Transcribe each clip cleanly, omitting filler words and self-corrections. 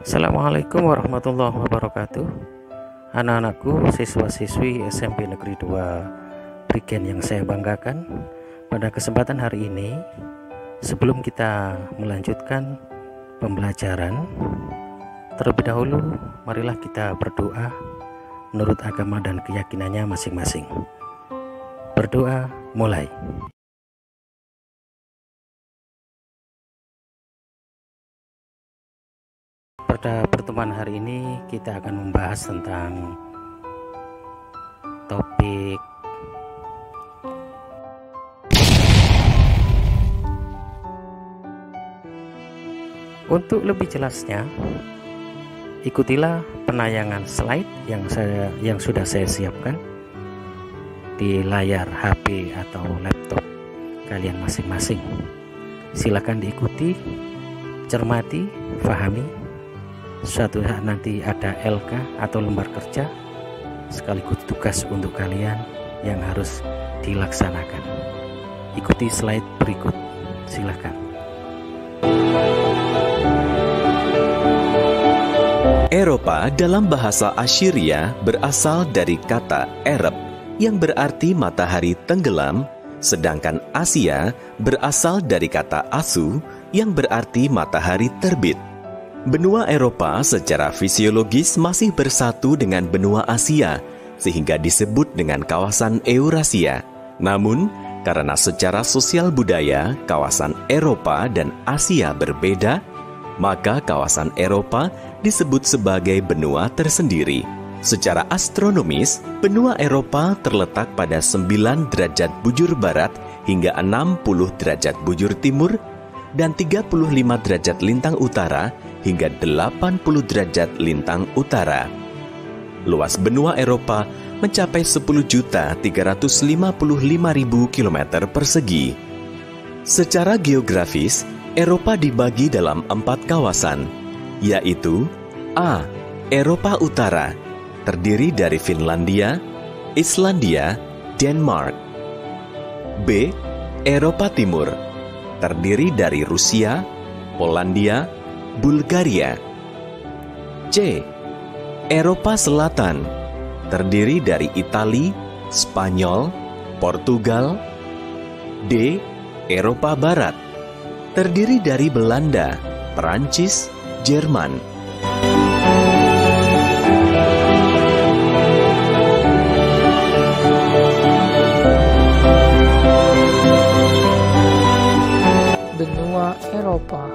Assalamualaikum warahmatullahi wabarakatuh. Anak-anakku, siswa-siswi SMP Negeri 2 Prigen yang saya banggakan, pada kesempatan hari ini, sebelum kita melanjutkan pembelajaran, terlebih dahulu marilah kita berdoa menurut agama dan keyakinannya masing-masing. Berdoa mulai. Pada pertemuan hari ini kita akan membahas tentang topik untuk lebih jelasnya, ikutilah penayangan slide yang sudah saya siapkan di layar HP atau laptop kalian masing-masing. Silakan diikuti, cermati, fahami. Suatu saat nanti ada LK atau lembar kerja sekaligus tugas untuk kalian yang harus dilaksanakan. Ikuti slide berikut, silakan. Eropa dalam bahasa Assyria berasal dari kata Arab yang berarti matahari tenggelam, sedangkan Asia berasal dari kata Asu yang berarti matahari terbit. Benua Eropa secara fisiologis masih bersatu dengan benua Asia, sehingga disebut dengan kawasan Eurasia. Namun, karena secara sosial budaya, kawasan Eropa dan Asia berbeda, maka kawasan Eropa disebut sebagai benua tersendiri. Secara astronomis, benua Eropa terletak pada 9 derajat bujur barat hingga 60 derajat bujur timur, dan 35 derajat lintang utara hingga 80 derajat lintang utara. Luas benua Eropa mencapai 10.355.000 km persegi. Secara geografis, Eropa dibagi dalam 4 kawasan, yaitu A. Eropa Utara, terdiri dari Finlandia, Islandia, Denmark. B. Eropa Timur, terdiri dari Rusia, Polandia, Bulgaria. C. Eropa Selatan, terdiri dari Italia, Spanyol, Portugal. D. Eropa Barat, terdiri dari Belanda, Perancis, Jerman. Benua Eropa.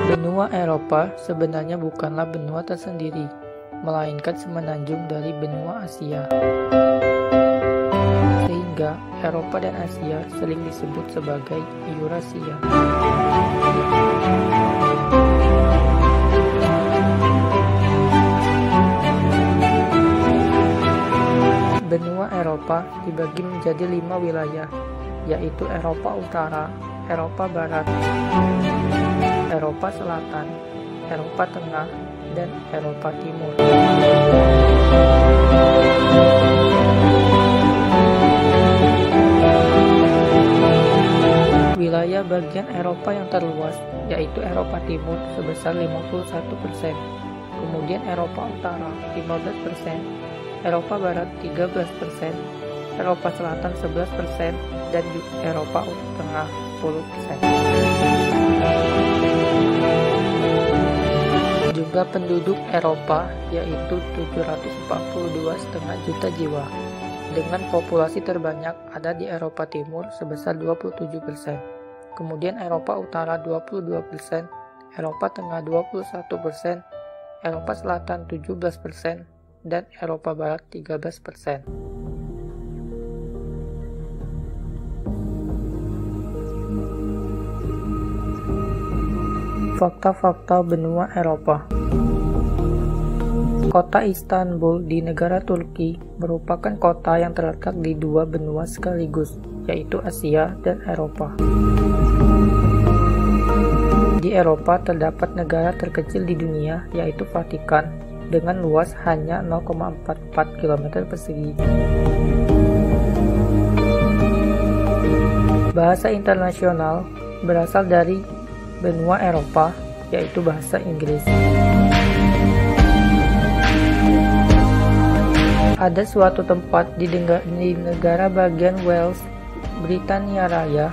Benua Eropa sebenarnya bukanlah benua tersendiri, melainkan semenanjung dari benua Asia. Sehingga Eropa dan Asia sering disebut sebagai Eurasia. Benua Eropa dibagi menjadi 5 wilayah, yaitu Eropa Utara, Eropa Barat, Eropa Selatan, Eropa Tengah, dan Eropa Timur. Wilayah bagian Eropa yang terluas yaitu Eropa Timur sebesar 51%, kemudian Eropa Utara 15%, Eropa Barat 13%, Eropa Selatan 11%, dan Eropa Tengah 10%. Jumlah penduduk Eropa yaitu 742,5 juta jiwa. Dengan populasi terbanyak ada di Eropa Timur sebesar 27%, kemudian Eropa Utara 22%, Eropa Tengah 21%, Eropa Selatan 17%, dan Eropa Barat 13%. Fakta-fakta benua Eropa. Kota Istanbul di negara Turki merupakan kota yang terletak di 2 benua sekaligus, yaitu Asia dan Eropa. Di Eropa terdapat negara terkecil di dunia, yaitu Vatikan, dengan luas hanya 0,44 km persegi. Bahasa internasional berasal dari benua Eropa, yaitu bahasa Inggris. Ada suatu tempat di negara bagian Wales, Britania Raya.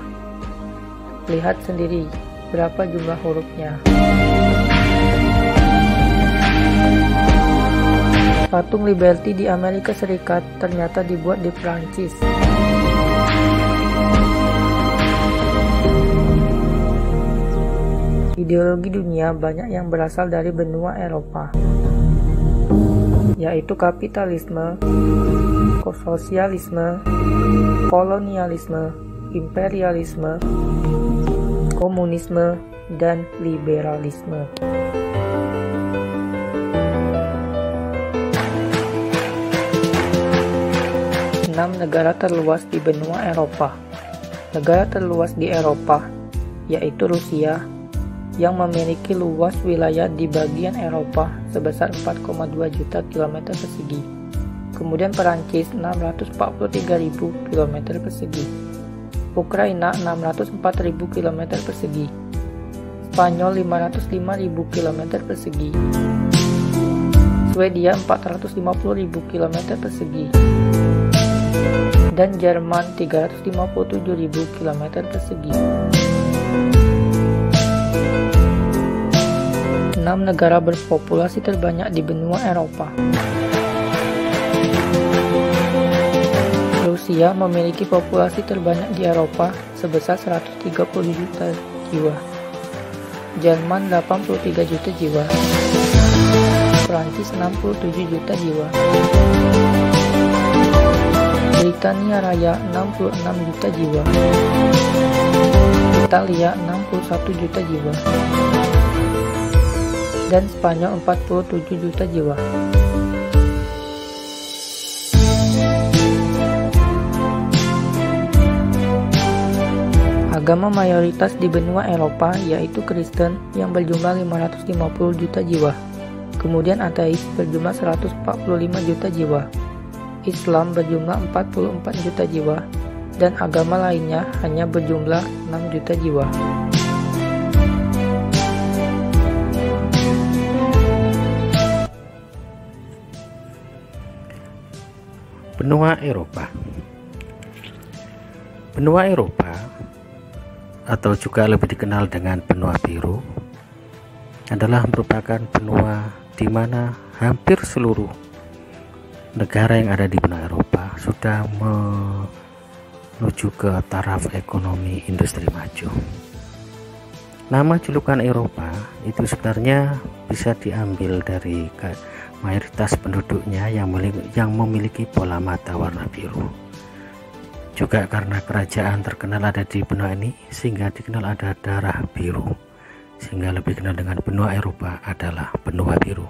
Lihat sendiri berapa jumlah hurufnya. Patung Liberty di Amerika Serikat ternyata dibuat di Prancis. Ideologi dunia banyak yang berasal dari benua Eropa, yaitu kapitalisme, sosialisme, kolonialisme, imperialisme, komunisme, dan liberalisme. Enam negara terluas di benua Eropa. Negara terluas di Eropa yaitu Rusia, yang memiliki luas wilayah di bagian Eropa sebesar 4,2 juta km persegi. Kemudian Perancis 643.000 km persegi. Ukraina 604.000 km persegi. Spanyol 505.000 km persegi. Swedia 450.000 km persegi. Dan Jerman 357.000 km persegi. 6 negara berpopulasi terbanyak di benua Eropa. Rusia memiliki populasi terbanyak di Eropa sebesar 130 juta jiwa. Jerman 83 juta jiwa. Prancis 67 juta jiwa. Britania Raya 66 juta jiwa. Italia 61 juta jiwa. Dan Spanyol 47 juta jiwa. Agama mayoritas di benua Eropa yaitu Kristen yang berjumlah 550 juta jiwa. Kemudian ateis berjumlah 145 juta jiwa. Islam berjumlah 44 juta jiwa. Dan agama lainnya hanya berjumlah 6 juta jiwa. Benua Eropa. Benua Eropa atau juga lebih dikenal dengan benua biru adalah merupakan benua di mana hampir seluruh negara yang ada di benua Eropa sudah menuju ke taraf ekonomi industri maju. Nama julukan Eropa itu sebenarnya bisa diambil dari mayoritas penduduknya yang memiliki pola mata warna biru. Juga karena kerajaan terkenal ada di benua ini sehingga dikenal ada darah biru, sehingga lebih dikenal dengan benua Eropa adalah benua biru.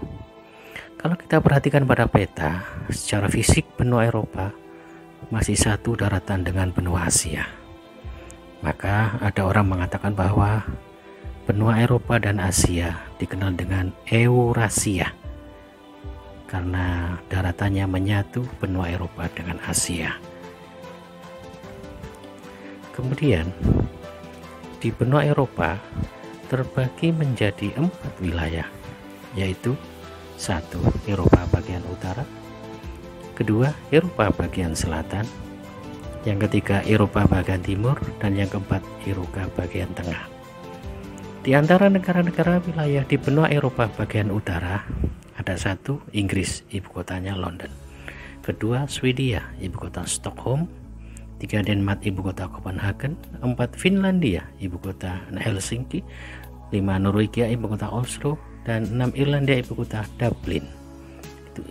Kalau kita perhatikan pada peta, secara fisik benua Eropa masih satu daratan dengan benua Asia. Maka ada orang mengatakan bahwa benua Eropa dan Asia dikenal dengan Eurasia, karena daratannya menyatu benua Eropa dengan Asia. Kemudian di benua Eropa terbagi menjadi 4 wilayah, yaitu 1. Eropa bagian utara, 2. Eropa bagian selatan, yang ketiga Eropa bagian timur, dan yang keempat Eropa bagian tengah. Di antara negara-negara wilayah di benua Eropa bagian utara ada 1. Inggris, ibu kotanya London. 2. Swedia, ibu kota Stockholm. 3. Denmark, ibu kota Copenhagen. 4. Finlandia, ibu kota Helsinki. 5. Norwegia, ibu kota Oslo. Dan 6. Irlandia, ibu kota Dublin. Itu.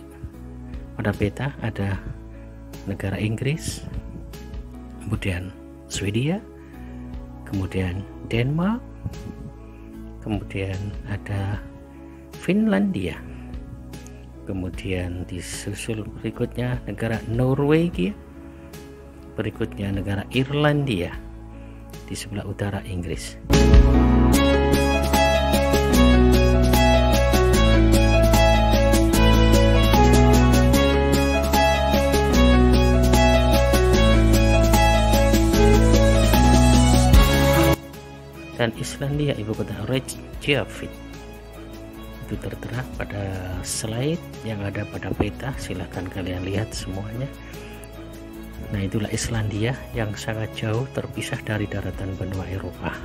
Pada peta ada negara Inggris, kemudian Swedia, kemudian Denmark, kemudian ada Finlandia, kemudian disusul berikutnya negara Norwegia, berikutnya negara Irlandia, di sebelah utara Inggris. dan Islandia ibu kota Reykjavik. Itu tertera pada slide yang ada pada peta, silahkan kalian lihat semuanya. Nah, itulah Islandia yang sangat jauh terpisah dari daratan benua Eropa.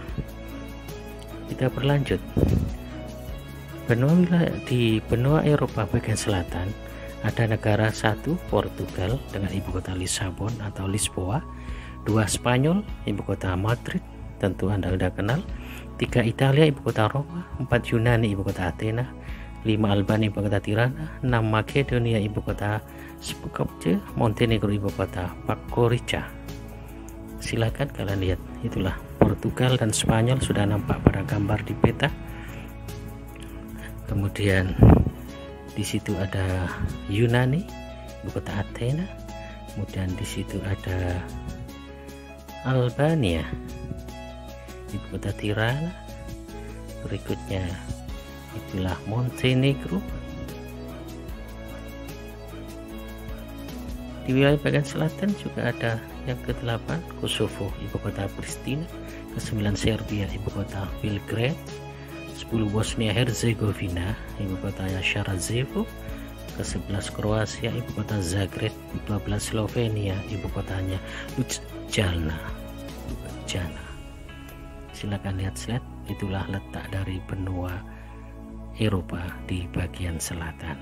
Kita berlanjut. Di benua Eropa bagian selatan ada negara satu Portugal dengan ibu kota Lisabon atau Lisboa, 2 Spanyol ibu kota Madrid, tentu Anda sudah kenal, 3 Italia ibu kota Roma, 4 Yunani ibu kota Athena, 5 Albania ibu kota Tirana, 6 Makedonia ibu kota Skopje, Montenegro ibu kota Podgorica. Silakan kalian lihat, itulah Portugal dan Spanyol sudah nampak pada gambar di peta. Kemudian di situ ada Yunani ibu kota Athena, kemudian di situ ada Albania ibu kota Tirana, berikutnya itulah Montenegro. Di wilayah bagian selatan juga ada yang ke-8 Kosovo ibu kota Pristina, ke-9 Serbia ibu kota Belgrade, 10 Bosnia Herzegovina ibu kotanya Sarajevo, ke-11 Kroasia ibu kota Zagreb, 12 Slovenia ibu kotanya Ljubljana. Silakan lihat slide, itulah letak dari benua Eropa di bagian selatan.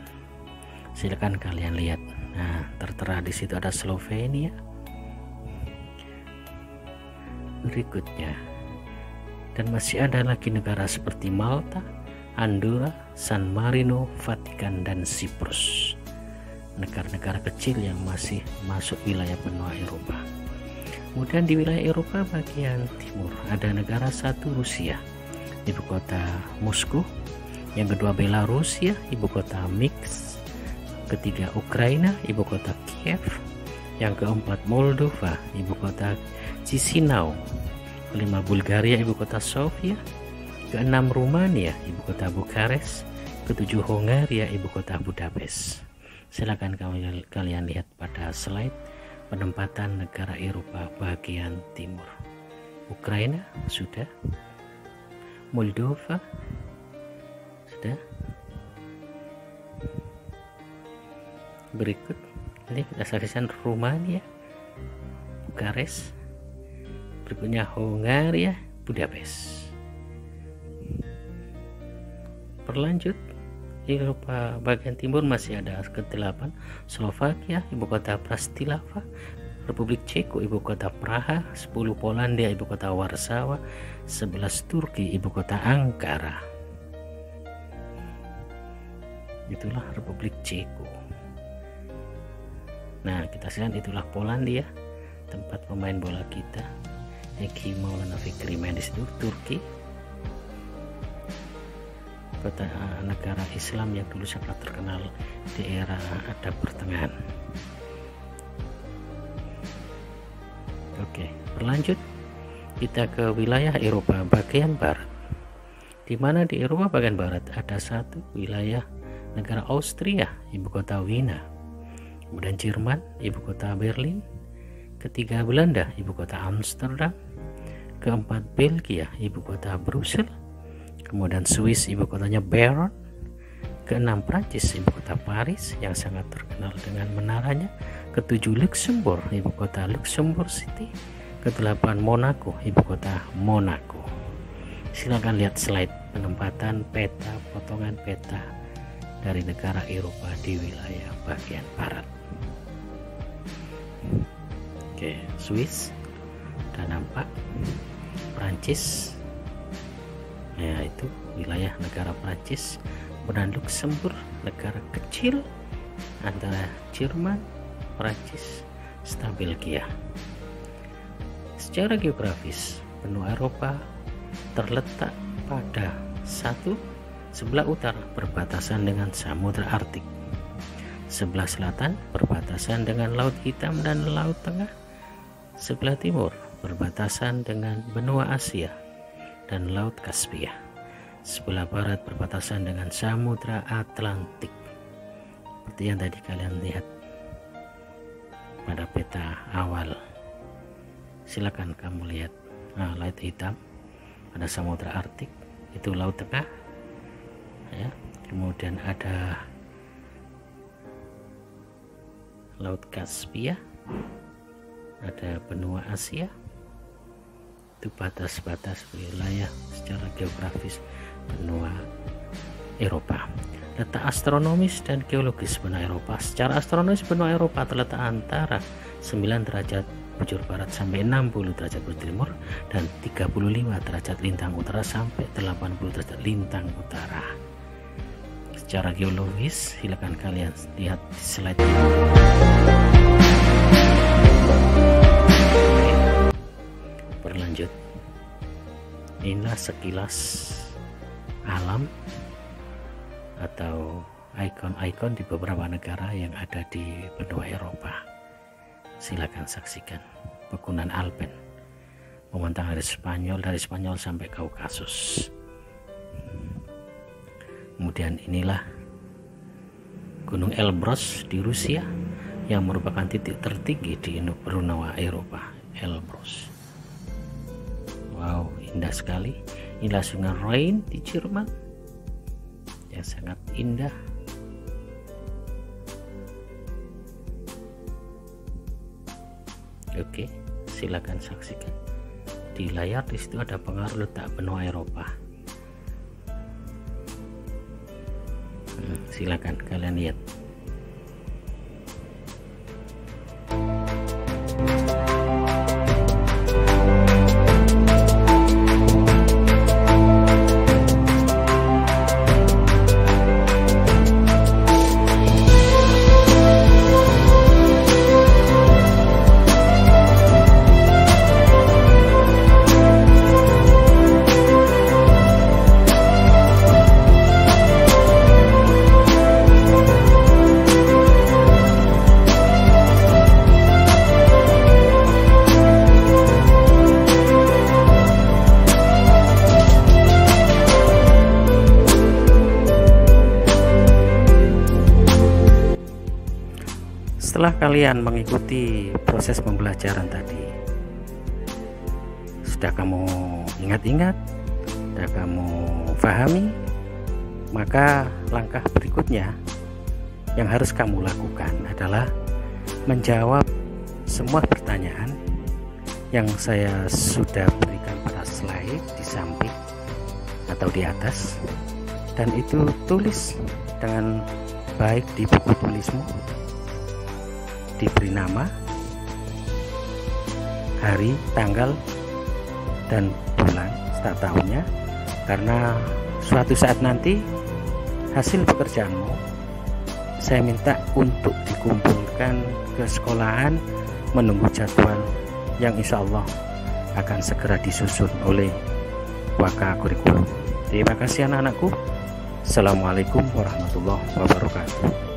Silakan kalian lihat. Nah, tertera di situ ada Slovenia. Berikutnya, dan masih ada lagi negara seperti Malta, Andorra, San Marino, Vatikan, dan Siprus. Negara-negara kecil yang masih masuk wilayah benua Eropa. Kemudian di wilayah Eropa bagian timur ada negara satu Rusia, ibu kota Moskow, yang kedua Belarusia, ibu kota Minsk, ketiga Ukraina, ibu kota Kiev, yang keempat Moldova, ibu kota Chisinau, kelima Bulgaria, ibu kota Sofia, keenam Rumania, ibu kota Bukares, ketujuh Hongaria, ibu kota Budapest. Silakan kalian lihat pada slide penempatan negara Eropa bagian timur. Ukraina sudah, Moldova sudah. Berikut ini kita saksikan Rumania, Bukares, berikutnya Hongaria, Budapest. Berlanjut, Eropa bagian timur masih ada ke-8 Slovakia, ibu kota Bratislava, Republik Ceko, ibu kota Praha, 10 Polandia, ibu kota Warsawa, 11 Turki, ibu kota Ankara. Itulah Republik Ceko. Nah, kita lihat itulah Polandia, tempat pemain bola kita Eki Maulana Fikri main di situ. Turki, kota negara Islam yang dulu sangat terkenal di era Abad Pertengahan. Oke, berlanjut kita ke wilayah Eropa bagian barat, di mana di Eropa bagian barat ada satu wilayah negara Austria, ibu kota Wina, kemudian Jerman, ibu kota Berlin, ketiga Belanda, ibu kota Amsterdam, keempat Belgia, ibu kota Brussels, kemudian Swiss, ibu kotanya Bern, keenam Prancis, ibu kota Paris yang sangat terkenal dengan menaranya, ketujuh Luxembourg, ibu kota Luxembourg City, ke-8 Monaco, ibu kota Monaco. Silakan lihat slide penempatan peta, potongan peta dari negara Eropa di wilayah bagian barat. Oke, Swiss sudah nampak, Prancis, ya itu wilayah negara Prancis, kemudian Luxembourg, negara kecil antara Jerman, Prancis, serta Belgia. Secara geografis, benua Eropa terletak pada sebelah utara berbatasan dengan Samudra Arktik, sebelah selatan berbatasan dengan Laut Hitam dan Laut Tengah, sebelah timur berbatasan dengan benua Asia dan Laut Kaspia, sebelah barat berbatasan dengan Samudra Atlantik, seperti yang tadi kalian lihat pada peta awal. Silakan kamu lihat, light hitam ada Samudra Arktik, itu Laut Tengah ya. Kemudian ada Laut Kaspia, ada benua Asia, itu batas-batas wilayah secara geografis benua Eropa. Letak astronomis dan geologis benua Eropa. Secara astronomis benua Eropa terletak antara 9 derajat bujur barat sampai 60 derajat bujur timur dan 35 derajat lintang utara sampai 80 derajat lintang utara. Secara geologis, silakan kalian lihat di slide ini. Berlanjut, inilah sekilas alam atau ikon-ikon di beberapa negara yang ada di benua Eropa. Silakan saksikan. Pegunungan Alpen membentang dari Spanyol sampai Kaukasus. Kemudian inilah Gunung Elbrus di Rusia yang merupakan titik tertinggi di benua Eropa. Elbrus. Wow, indah sekali. Inilah Sungai Rhine di Jerman yang sangat indah. Oke, silakan saksikan di layar. Di situ ada pengaruh letak benua Eropa. Silakan kalian lihat. Setelah kalian mengikuti proses pembelajaran tadi, sudah kamu ingat-ingat, sudah kamu pahami, maka langkah berikutnya yang harus kamu lakukan adalah menjawab semua pertanyaan yang saya sudah berikan pada slide di samping atau di atas, dan itu tulis dengan baik di buku tulismu. Diberi nama, hari, tanggal, dan bulan start tahunnya, karena suatu saat nanti hasil pekerjaanmu saya minta untuk dikumpulkan ke sekolahan menunggu jadwal yang insya Allah akan segera disusun oleh Waka Kurikulum. Terima kasih anak-anakku. Assalamualaikum warahmatullahi wabarakatuh.